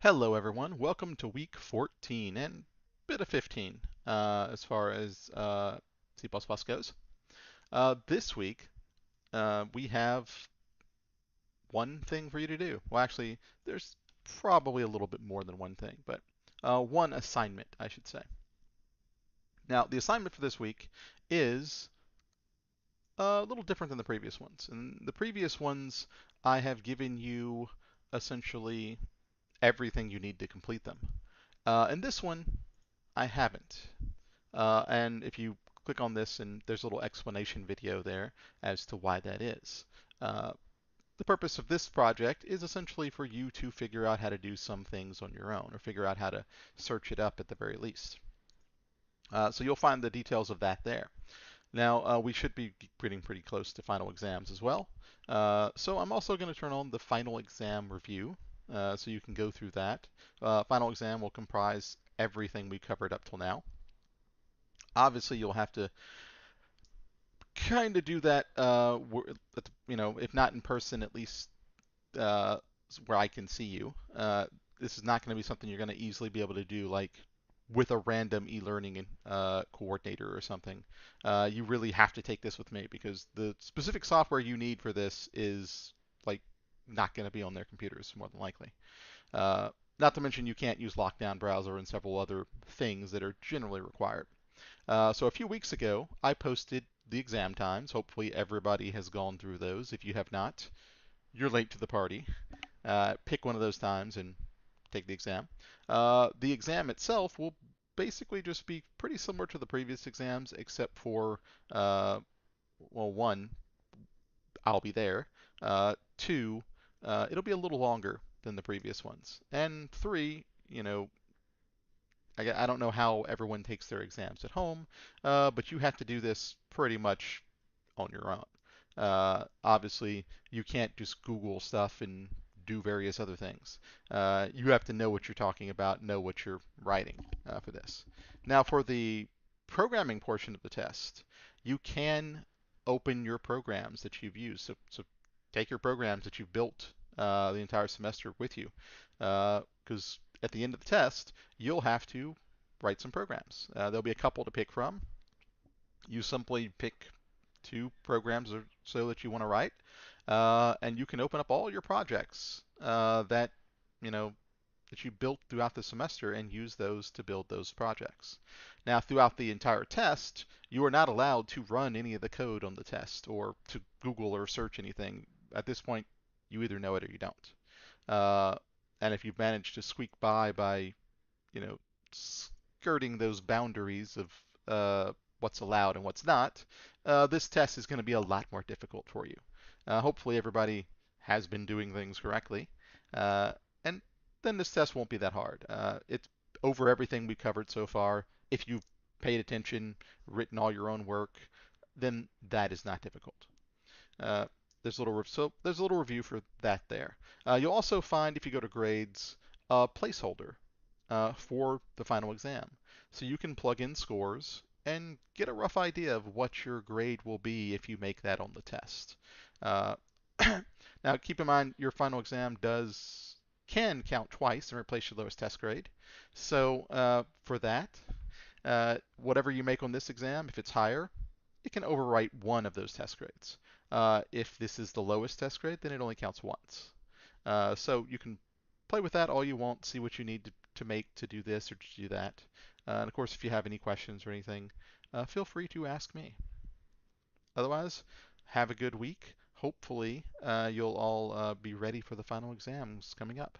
Hello, everyone. Welcome to week 14 and bit of 15 as far as C++ goes. This week, we have one thing for you to do. Well, actually, there's probably a little bit more than one thing, but one assignment, I should say. Now, the assignment for this week is a little different than the previous ones. In the previous ones, I have given you essentially everything you need to complete them. In this one, I haven't. And if you click on this, and there's a little explanation video there as to why that is. Uh, the purpose of this project is essentially for you to figure out how to do some things on your own, or figure out how to search it up at the very least. So you'll find the details of that there. Now, we should be getting pretty close to final exams as well. So I'm also going to turn on the final exam review, so you can go through that. Final exam will comprise everything we covered up till now. Obviously, you'll have to kind of do that, if not in person, at least uh, where I can see you. This is not going to be something you're going to easily be able to do, like with a random e-learning coordinator or something. You really have to take this with me because the specific software you need for this is like not going to be on their computers more than likely. Uh, Not to mention you can't use Lockdown Browser and several other things that are generally required. So a few weeks ago, I posted the exam times. Hopefully everybody has gone through those. If you have not, you're late to the party. Pick one of those times and take the exam. The exam itself will basically just be pretty similar to the previous exams, except for, well, one, I'll be there. Two, it'll be a little longer than the previous ones. And three, I don't know how everyone takes their exams at home, but you have to do this pretty much on your own. Obviously, you can't just Google stuff and do various other things. You have to know what you're talking about, know what you're writing for this. Now, for the programming portion of the test, you can open your programs that you've used. So take your programs that you've built the entire semester with you, because at the end of the test, you'll have to write some programs. There'll be a couple to pick from. You simply pick two programs or so that you want to write, and you can open up all your projects that you know that you built throughout the semester and use those to build those projects. Now, throughout the entire test, you are not allowed to run any of the code on the test or to Google or search anything. At this point, you either know it or you don't. Uh, and if you've managed to squeak by you know, skirting those boundaries of what's allowed and what's not, this test is going to be a lot more difficult for you. Hopefully, everybody has been doing things correctly, and then this test won't be that hard. It's over everything we covered so far. If you've paid attention, written all your own work, then that is not difficult. Uh, there's a little review for that there. You'll also find if you go to grades a placeholder for the final exam. So you can plug in scores and get a rough idea of what your grade will be if you make that on the test. Uh, Now keep in mind your final exam can count twice and replace your lowest test grade. So for that, whatever you make on this exam, if it's higher, it can overwrite one of those test grades. If this is the lowest test grade, then it only counts once. So you can play with that all you want, see what you need to make to do this or to do that. And of course, if you have any questions or anything, feel free to ask me. Otherwise, have a good week. Hopefully, you'll all be ready for the final exams coming up.